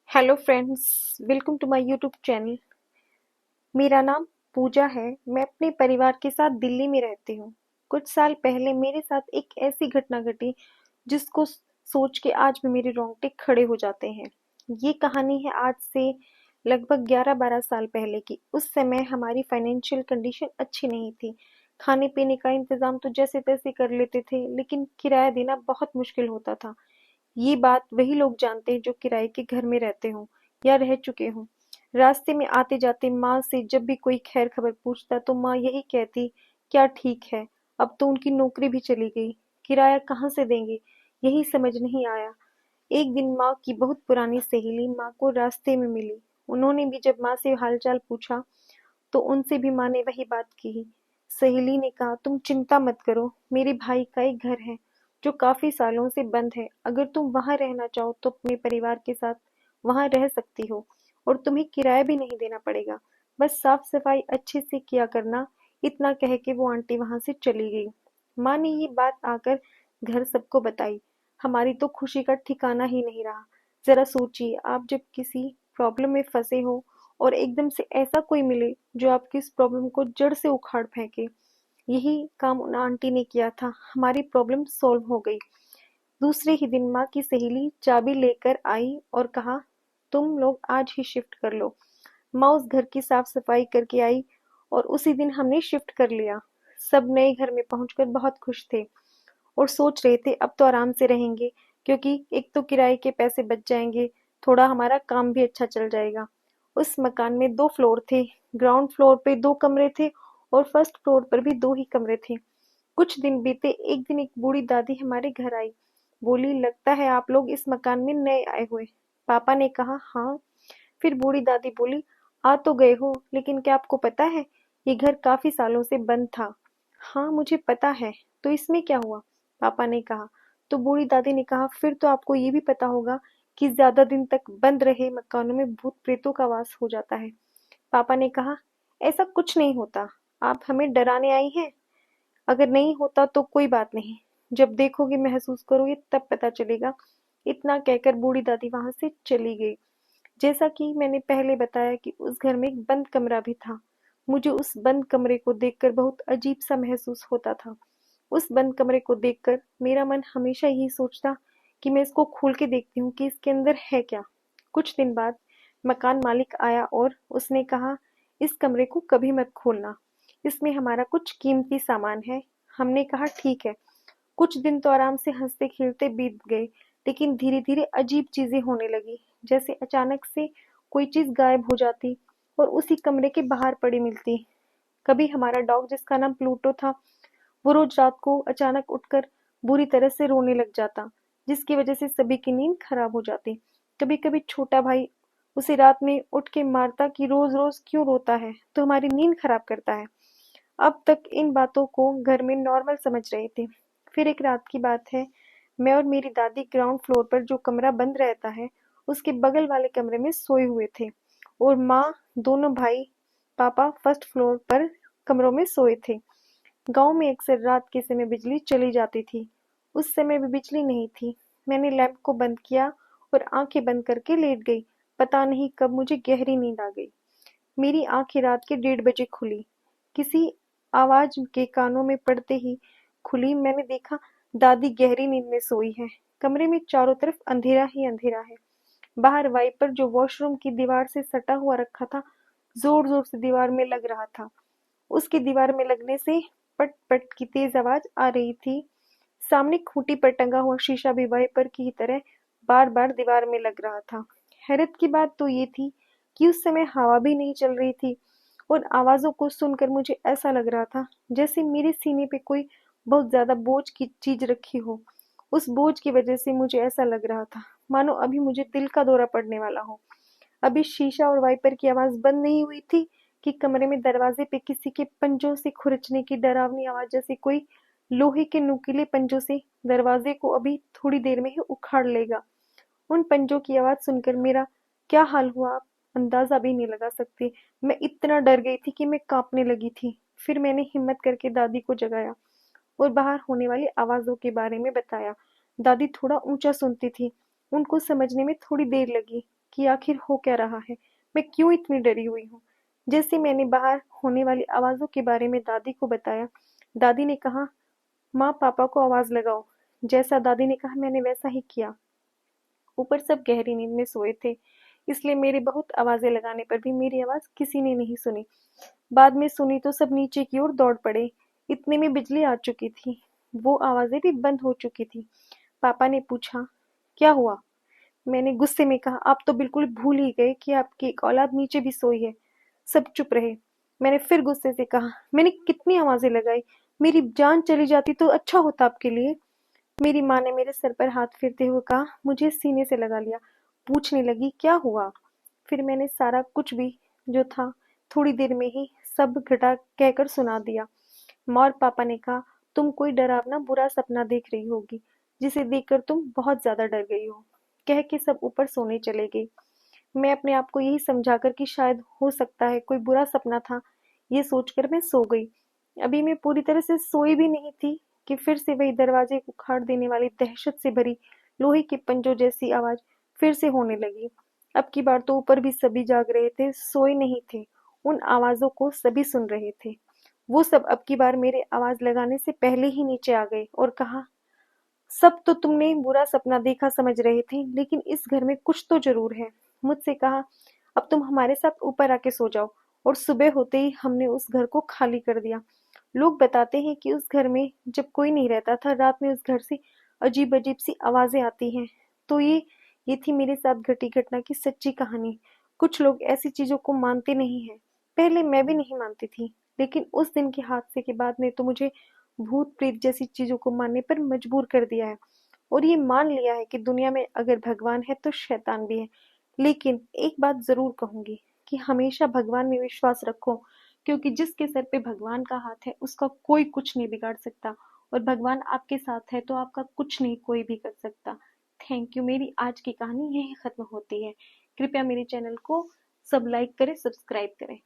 Hello friends, welcome to my YouTube channel. मेरा नाम पूजा है। मैं अपने परिवार के साथ दिल्ली में रहती हूँ। कुछ साल पहले मेरे साथ एक ऐसी घटना घटी जिसको सोच के आज भी मेरे रोंगटे खड़े हो जाते हैं। ये कहानी है आज से लगभग 11-12 साल पहले की। उस समय हमारी फाइनेंशियल कंडीशन अच्छी नहीं थी। खाने पीने का इंतजाम तो जैसे तैसे कर लेते थे, लेकिन किराया देना बहुत मुश्किल होता था। ये बात वही लोग जानते हैं जो किराए के घर में रहते हों या रह चुके हों। रास्ते में आते जाते माँ से जब भी कोई खैर खबर पूछता तो माँ यही कहती, क्या ठीक है, अब तो उनकी नौकरी भी चली गई, किराया कहाँ से देंगे, यही समझ नहीं आया। एक दिन माँ की बहुत पुरानी सहेली माँ को रास्ते में मिली। उन्होंने भी जब माँ से हालचाल पूछा तो उनसे भी माँ ने वही बात कही। सहेली ने कहा, तुम चिंता मत करो, मेरे भाई का एक घर है जो काफी सालों से बंद है। अगर तुम वहां रहना चाहो तो अपने परिवार के साथ वहां रह सकती हो और तुम्हें किराया भी नहीं देना पड़ेगा। बस साफ सफाई अच्छे से किया करना। इतना कह के वो आंटी वहां से चली गई। माँ ने ये बात आकर घर सबको बताई। हमारी तो खुशी का ठिकाना ही नहीं रहा। जरा सोचिए, आप जब किसी प्रॉब्लम में फंसे हो और एकदम से ऐसा कोई मिले जो आपकी इस प्रॉब्लम को जड़ से उखाड़ फेंके। यही काम उन आंटी ने किया था। हमारी प्रॉब्लम सॉल्व हो गई। दूसरे ही दिन माँ की सहेली चाबी लेकर आई और कहा, तुम लोग आज ही शिफ्ट कर लो। माँ उस घर की साफ सफाई करके आई और उसी दिन हमने शिफ्ट कर लिया। सब नए घर में पहुंचकर बहुत खुश थे और सोच रहे थे अब तो आराम से रहेंगे, क्योंकि एक तो किराए के पैसे बच जाएंगे, थोड़ा हमारा काम भी अच्छा चल जाएगा। उस मकान में 2 फ्लोर थे। ग्राउंड फ्लोर पे 2 कमरे थे और फर्स्ट फ्लोर पर भी 2 ही कमरे थे। कुछ दिन बीते, एक दिन एक बूढ़ी दादी हमारे घर आई। बोली, लगता है आप लोग इस मकान में नए आए हुए। पापा ने कहा, हाँ। फिर बूढ़ी दादी बोली, आ तो गए हो, लेकिन क्या आपको पता है ये घर काफी सालों से बंद था। हाँ, मुझे पता है। तो इसमें क्या हुआ, पापा ने कहा। तो बूढ़ी दादी ने कहा, फिर तो आपको ये भी पता होगा कि ज्यादा दिन तक बंद रहे मकानों में भूत प्रेतों का वास हो जाता है। पापा ने कहा, ऐसा कुछ नहीं होता, आप हमें डराने आई हैं। अगर नहीं होता तो कोई बात नहीं, जब देखोगे महसूस करोगे तब पता चलेगा। इतना कहकर बूढ़ी दादी वहां से चली गई। जैसा कि मैंने पहले बताया कि उस घर में एक बंद कमरा भी था। मुझे उस बंद कमरे को देखकर बहुत अजीब सा महसूस होता था। उस बंद कमरे को देखकर मेरा मन हमेशा यही सोचता कि मैं इसको खोल के देखती हूँ कि इसके अंदर है क्या। कुछ दिन बाद मकान मालिक आया और उसने कहा, इस कमरे को कभी मत खोलना, इसमें हमारा कुछ कीमती सामान है। हमने कहा, ठीक है। कुछ दिन तो आराम से हंसते खेलते बीत गए, लेकिन धीरे धीरे अजीब चीजें होने लगी। जैसे अचानक से कोई चीज गायब हो जाती और उसी कमरे के बाहर पड़ी मिलती। कभी हमारा डॉग, जिसका नाम प्लूटो था, वो रोज रात को अचानक उठकर बुरी तरह से रोने लग जाता, जिसकी वजह से सभी की नींद खराब हो जाती। कभी कभी छोटा भाई उसे रात में उठ के मारता कि रोज रोज क्यों रोता है, तो हमारी नींद खराब करता है। अब तक इन बातों को घर में नॉर्मल समझ रहे थे। फिर एक रात की बात है, मैं और मेरी दादी ग्राउंड फ्लोर पर जो कमरा बंद रहता है उसके बगल वाले कमरे में सोए हुए थे और माँ, दोनों भाई, पापा फर्स्ट फ्लोर पर कमरों में सोए थे। गांव में अक्सर रात के समय बिजली चली जाती थी। उस समय भी बिजली नहीं थी। मैंने लैंप को बंद किया और आंखें बंद करके लेट गई। पता नहीं कब मुझे गहरी नींद आ गई। मेरी आंखें रात के 1:30 बजे खुली। किसी आवाज के कानों में पड़ते ही खुली। मैंने देखा दादी गहरी नींद में सोई है। कमरे में चारों तरफ अंधेरा ही अंधेरा है। बाहर वाइपर, जो वॉशरूम की दीवार से सटा हुआ रखा था, जोर जोर से दीवार में लग रहा था। उसकी दीवार में लगने से पट पट की तेज आवाज आ रही थी। सामने खूंटी पर टंगा हुआ शीशा भी वाइपर की ही तरह बार बार दीवार में लग रहा था। हैरत की बात तो ये थी कि उस समय हवा भी नहीं चल रही थी और आवाजों को सुनकर मुझे ऐसा लग रहा था जैसे मेरे सीने पे कोई बहुत ज्यादा बोझ की चीज रखी हो। उस बोझ की वजह से मुझे ऐसा लग रहा था मानो अभी मुझे दिल का दौरा पड़ने वाला हो। अभी शीशा और वाइपर की आवाज बंद नहीं हुई थी कि कमरे में दरवाजे पे किसी के पंजों से खुरचने की डरावनी आवाज, जैसे कोई लोहे के नुकीले पंजों से दरवाजे को अभी थोड़ी देर में ही उखाड़ लेगा। उन पंजों की आवाज सुनकर मेरा क्या हाल हुआ आप अंदाजा भी नहीं लगा सकते। मैं इतना डर गई थी कि मैं कांपने लगी थी। फिर मैंने हिम्मत करके दादी को जगाया और बाहर होने वाली आवाजों के बारे में बताया। दादी थोड़ा ऊंचा सुनती थी। उनको समझने में थोड़ी देर लगी। कि आखिर हो क्या रहा है, मैं क्यों इतनी डरी हुई हूँ। जैसे मैंने बाहर होने वाली आवाज़ों के बारे में दादी को बताया, दादी ने कहा, माँ पापा को आवाज़ लगाओ। जैसा दादी ने कहा मैंने वैसा ही किया। ऊपर सब गहरी नींद में सोए थे, इसलिए मेरे बहुत आवाज़ें लगाने पर भी मेरी आवाज़ किसी ने नहीं सुनी। बाद में सुनी तो सब नीचे की ओर दौड़ पड़े। इतने में बिजली आ चुकी थी। वो आवाज़ें भी बंद हो चुकी थी। पापा ने पूछा, क्या हुआ? मैंने गुस्से में कहा, आप तो बिल्कुल भूल ही गए कि आपकी एक औलाद नीचे भी सोई है। सब चुप रहे। मैंने फिर गुस्से से कहा, मैंने कितनी आवाज़ें लगाई, मेरी जान चली जाती तो अच्छा होता आपके लिए। मेरी माँ ने मेरे सर पर हाथ फेरते हुए कहा, मुझे सीने से लगा लिया। पूछने लगी, क्या हुआ? फिर मैंने सारा कुछ भी जो था थोड़ी देर में ही सब घटा कहकर सुना दिया। माँ और पापा ने कहा, तुम कोई डरावना बुरा सपना देख रही होगी, जिसे देखकर तुम बहुत ज्यादा डर गई हो। कह के सब ऊपर सोने चले गए। मैं अपने आप को यही समझाकर कि शायद हो सकता है कोई बुरा सपना था, ये सोचकर मैं सो गई। अभी मैं पूरी तरह से सोई भी नहीं थी कि फिर से वही दरवाजे को उखाड़ देने वाली दहशत से भरी लोहे के पंजों जैसी आवाज फिर से होने लगी। अब की बार तो ऊपर भी सभी जाग रहे थे, सोए नहीं थे। उन आवाजों को सभी सुन रहे थे। वो सब अब की बार मेरे आवाज लगाने से पहले ही नीचे आ गए और कहा, सब तो तुमने बुरा सपना देखा समझ रहे थे, लेकिन इस घर में कुछ तो जरूर है। मुझसे कहा, अब तुम हमारे साथ ऊपर आके सो जाओ। और सुबह होते ही हमने उस घर को खाली कर दिया। लोग बताते हैं कि उस घर में जब कोई नहीं रहता था, रात में उस घर से अजीब अजीब सी आवाजें आती हैं। तो ये थी मेरे साथ घटी घटना की सच्ची कहानी। कुछ लोग ऐसी चीजों को मानते नहीं हैं। पहले मैं भी नहीं मानती थी, लेकिन उस दिन के हादसे के बाद ने तो मुझे भूत प्रेत जैसी चीजों को मानने पर मजबूर कर दिया है। और ये मान लिया है कि दुनिया में अगर भगवान है तो शैतान भी है। लेकिन एक बात जरूर कहूंगी कि हमेशा भगवान में विश्वास रखो, क्योंकि जिसके सर पे भगवान का हाथ है उसका कोई कुछ नहीं बिगाड़ सकता। और भगवान आपके साथ है तो आपका कुछ नहीं कोई भी कर सकता। Thank you. मेरी आज की कहानी यही खत्म होती है। कृपया मेरे चैनल को सब लाइक करें, सब्सक्राइब करें।